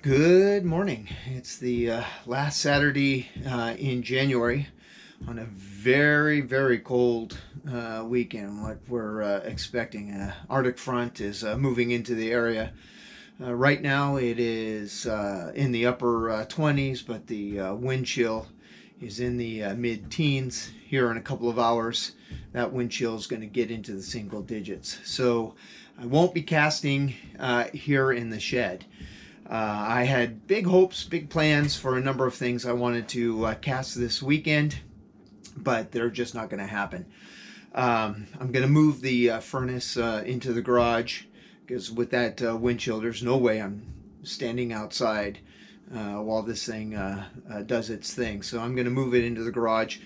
Good morning. It's the last Saturday in January on a very, very cold weekend. What we're expecting. Arctic front is moving into the area. Right now it is in the upper 20s, but the wind chill is in the mid-teens. Here in a couple of hours, that wind chill is going to get into the single digits. So I won't be casting here in the shed. I had big hopes, big plans for a number of things I wanted to cast this weekend, but they're just not going to happen. I'm going to move the furnace into the garage, because with that wind chill, there's no way I'm standing outside while this thing does its thing. So I'm going to move it into the garage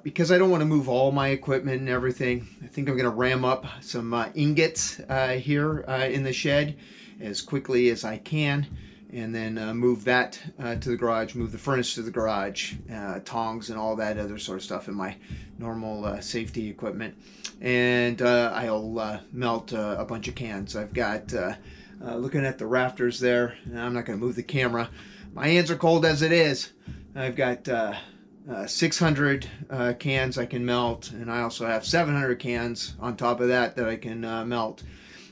because I don't want to move all my equipment and everything. I think I'm going to ram up some ingots here in the shed as quickly as I can, and then move that to the garage, move the furnace to the garage, tongs and all that other sort of stuff in my normal safety equipment. And I'll melt a bunch of cans. I've got, looking at the rafters there, and I'm not going to move the camera. My hands are cold as it is. I've got 600 cans I can melt, and I also have 700 cans on top of that I can melt.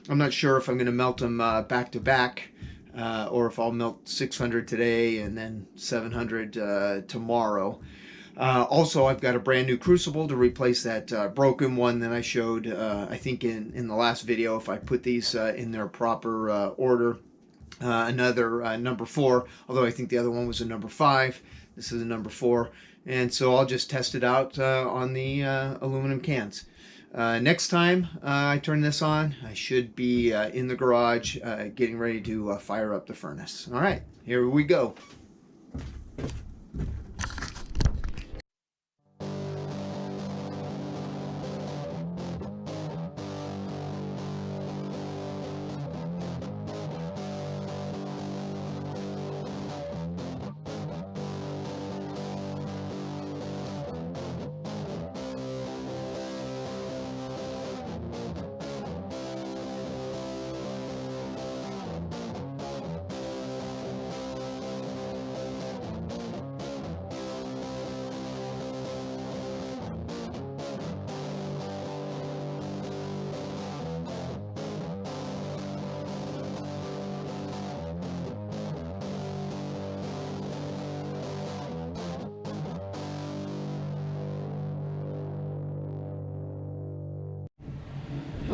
I'm not sure if I'm going to melt them back to back, or if I'll melt 600 today and then 700 tomorrow. Also, I've got a brand new crucible to replace that broken one that I showed, I think in the last video, if I put these in their proper order. Another number 4, although I think the other one was a number 5. This is a number 4. And so I'll just test it out on the aluminum cans. Next time I turn this on, I should be in the garage getting ready to fire up the furnace. All right, here we go.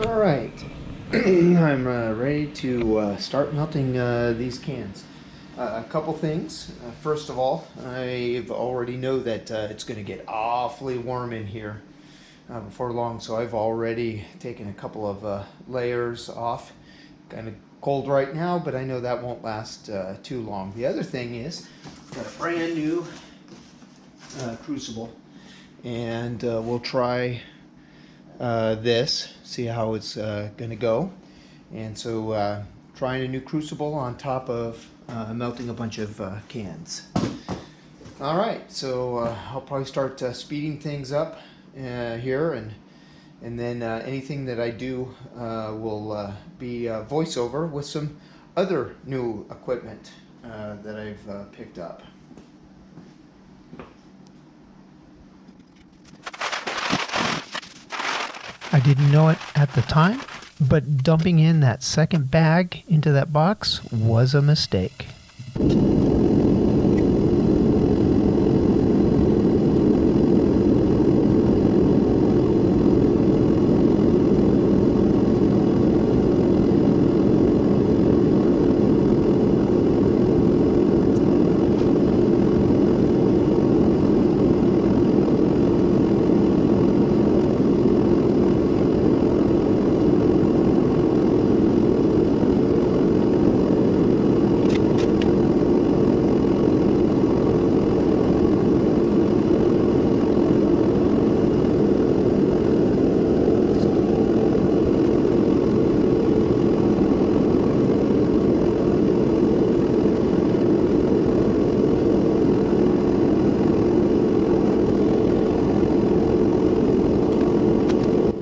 All right, I'm ready to start melting these cans. A couple things. First of all, I already know that it's going to get awfully warm in here before long, so I've already taken a couple of layers off. Kind of cold right now, but I know that won't last too long. The other thing is, I've got a brand new crucible, and we'll try this, see how it's going to go. And so trying a new crucible on top of melting a bunch of cans. All right, so I'll probably start speeding things up here, and then anything that I do will be voiceover with some other new equipment that I've picked up. I didn't know it at the time, but dumping in that second bag into that box was a mistake.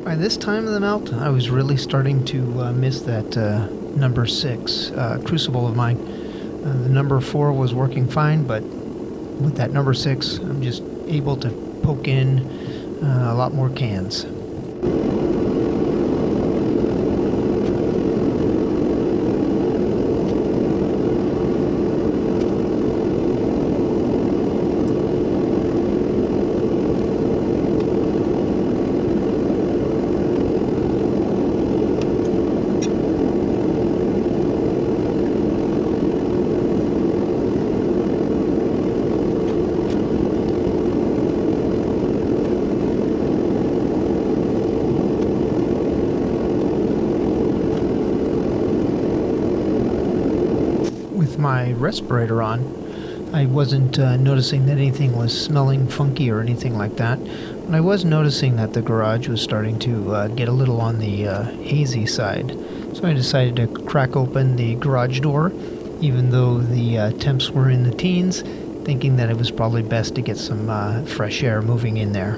By this time of the melt, I was really starting to miss that number 6 crucible of mine. The number 4 was working fine, but with that number 6, I'm just able to poke in a lot more cans. My respirator on, I wasn't noticing that anything was smelling funky or anything like that, but I was noticing that the garage was starting to get a little on the hazy side. So I decided to crack open the garage door, even though the temps were in the teens, thinking that it was probably best to get some fresh air moving in there.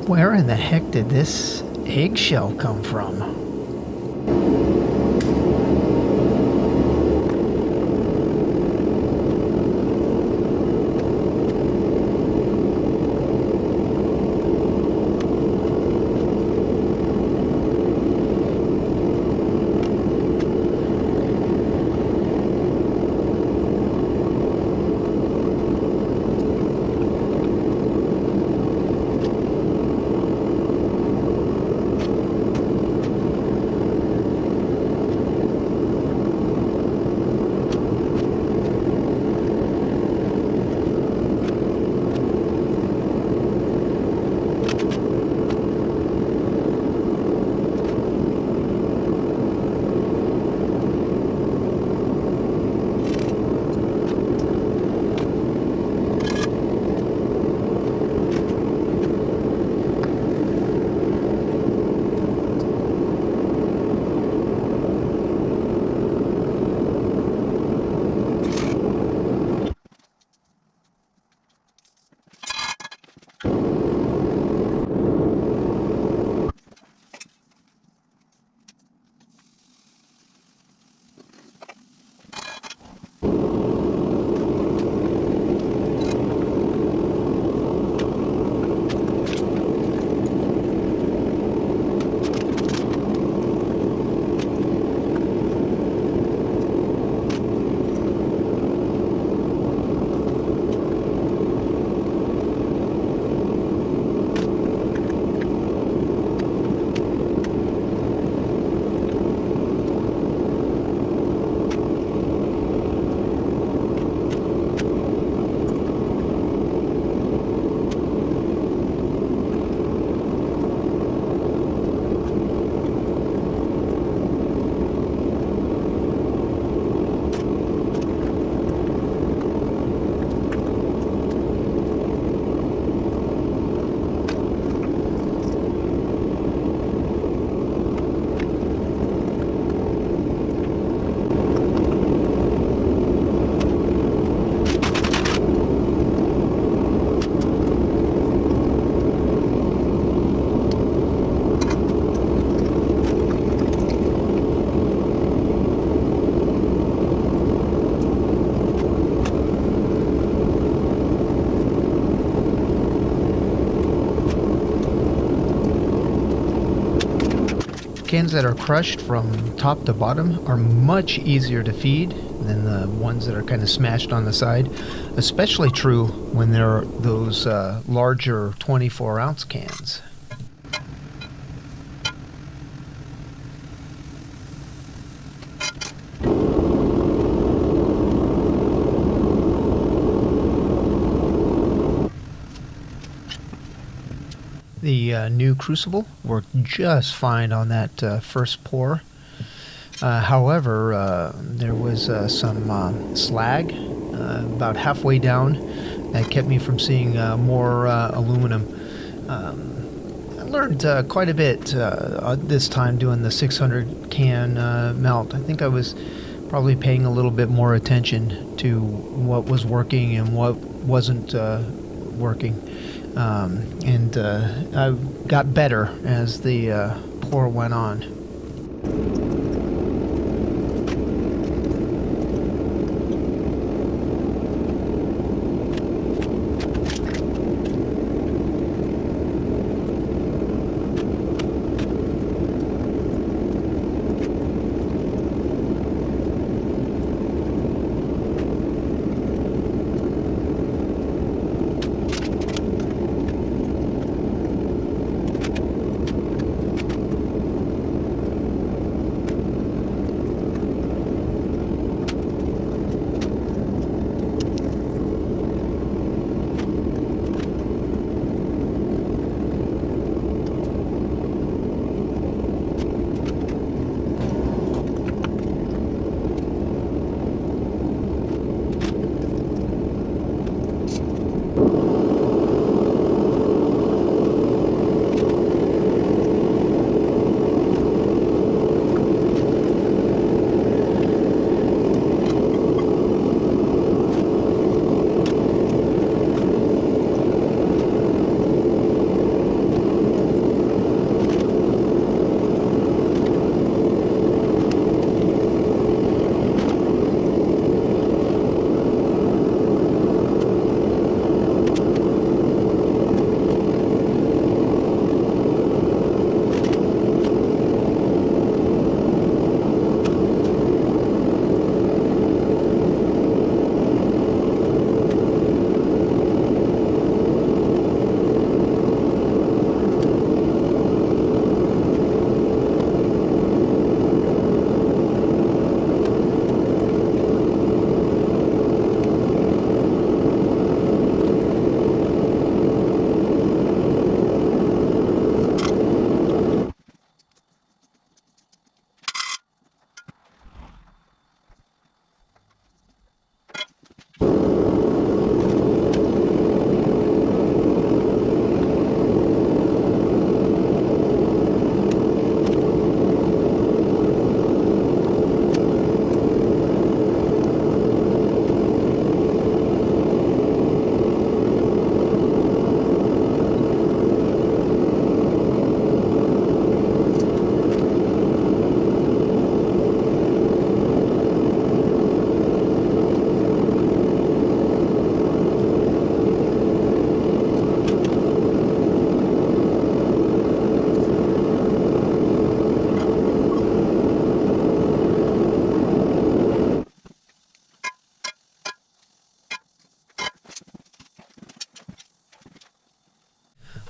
Where in the heck did this eggshell come from? Cans that are crushed from top to bottom are much easier to feed than the ones that are kind of smashed on the side. Especially true when they're those larger 24-ounce cans. The new crucible worked just fine on that first pour. However, there was some slag about halfway down that kept me from seeing more aluminum. I learned quite a bit this time doing the 600 can melt. I think I was probably paying a little bit more attention to what was working and what wasn't working. And I got better as the pour went on.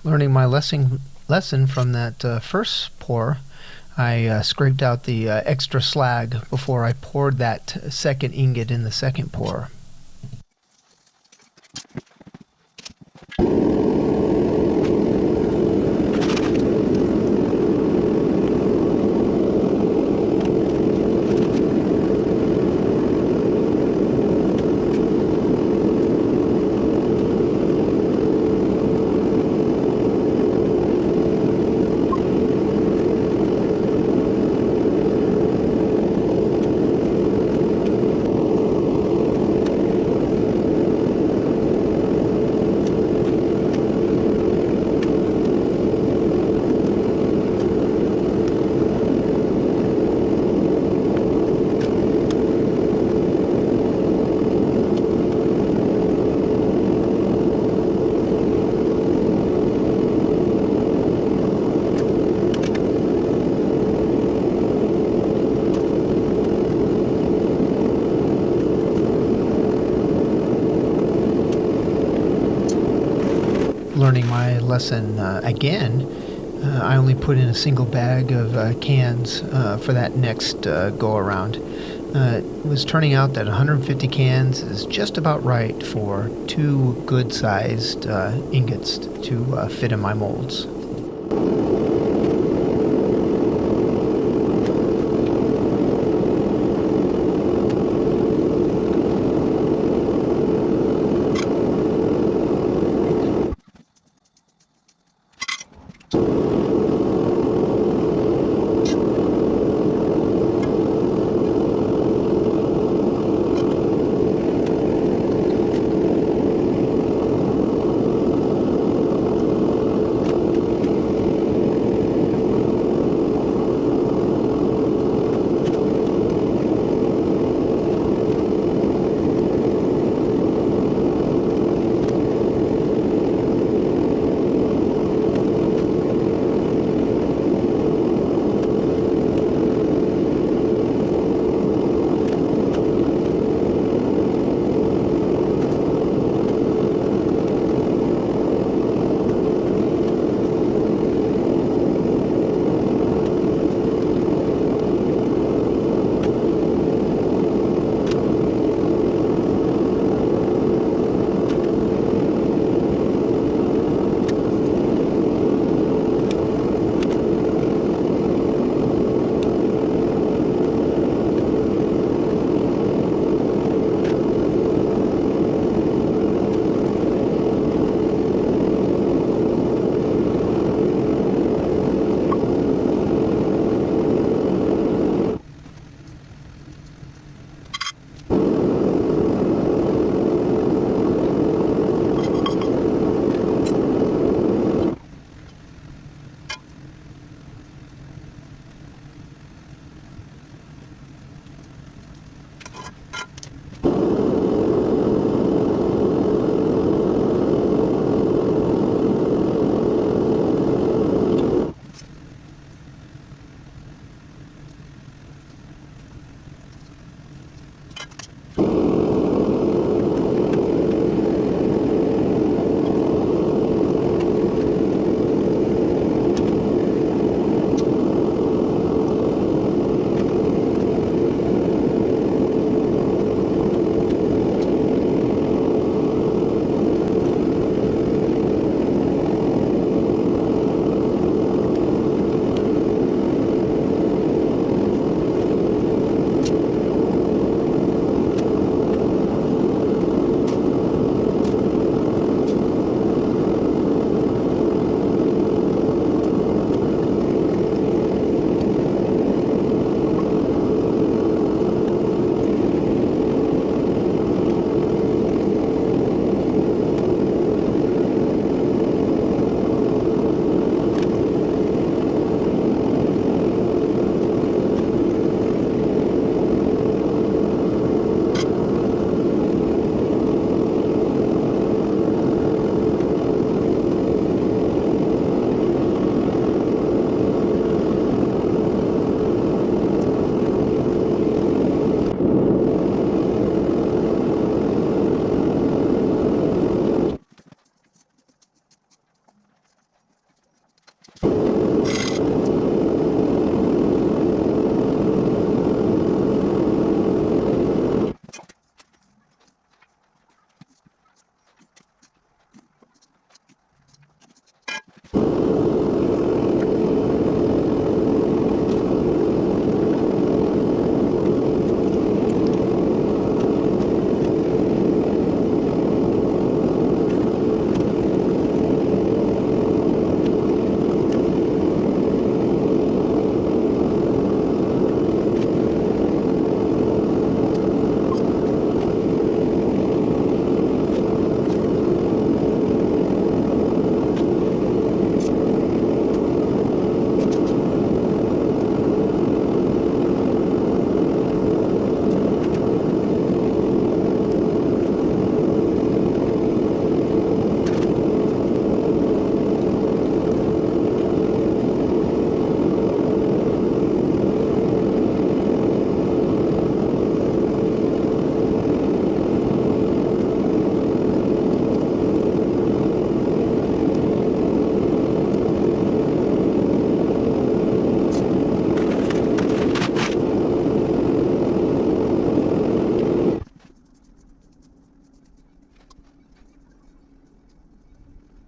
Learning my lesson from that first pour, I scraped out the extra slag before I poured that second ingot in the second pour. Learning my lesson again, I only put in a single bag of cans for that next go around. It was turning out that 150 cans is just about right for 2 good-sized ingots to fit in my molds.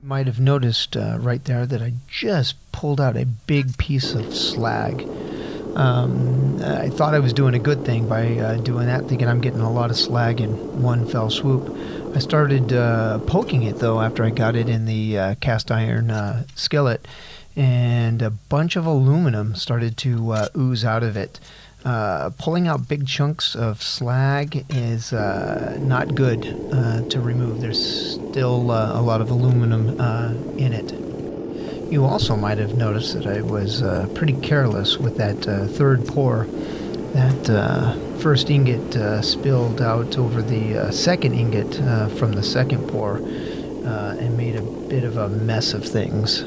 Might have noticed right there that I just pulled out a big piece of slag. I thought I was doing a good thing by doing that, thinking I'm getting a lot of slag in one fell swoop. I started poking it, though, after I got it in the cast iron skillet, and a bunch of aluminum started to ooze out of it. Pulling out big chunks of slag is not good to remove. There's still a lot of aluminum in it. You also might have noticed that I was pretty careless with that third pour. That first ingot spilled out over the second ingot from the second pour and made a bit of a mess of things.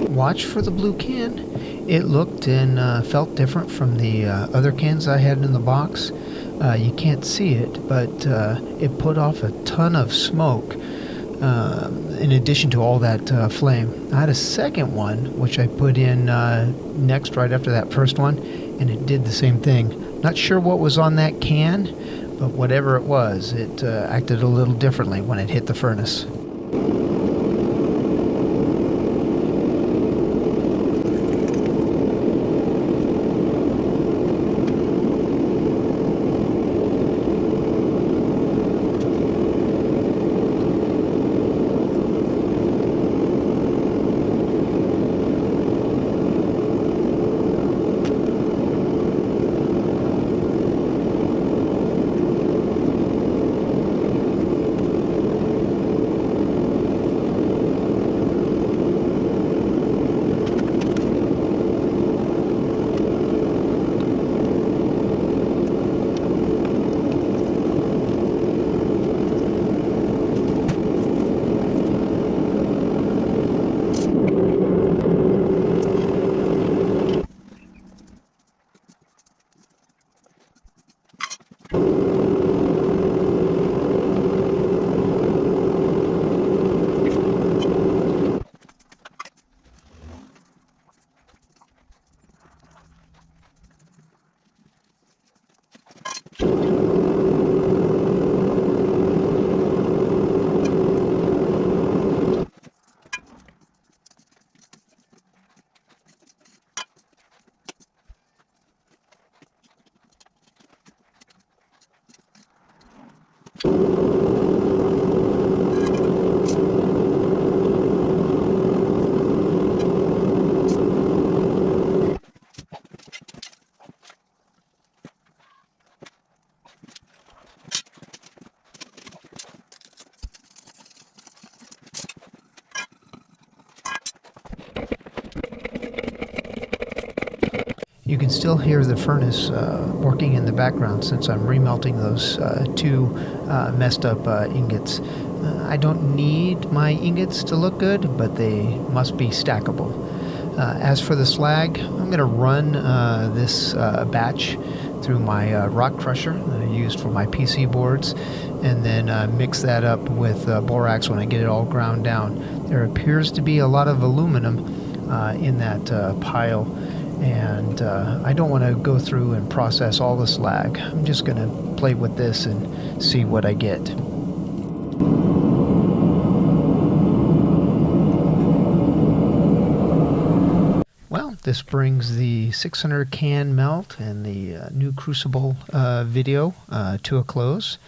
Watch for the blue can. It looked and felt different from the other cans I had in the box. You can't see it, but it put off a ton of smoke in addition to all that flame. I had a second one, which I put in next right after that first one, and it did the same thing. Not sure what was on that can, but whatever it was, it acted a little differently when it hit the furnace. You can still hear the furnace working in the background since I'm remelting those two messed up ingots. I don't need my ingots to look good, but they must be stackable. As for the slag, I'm going to run this batch through my rock crusher that I used for my PC boards, and then mix that up with borax when I get it all ground down. There appears to be a lot of aluminum in that pile, and I don't want to go through and process all the slag. I'm just going to play with this and see what I get. Well, this brings the 600 can melt and the new crucible video to a close.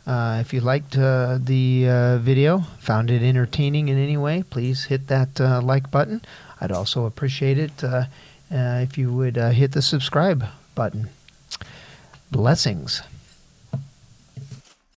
If you liked the video, found it entertaining in any way, please hit that like button. I'd also appreciate it if you would hit the subscribe button. Blessings.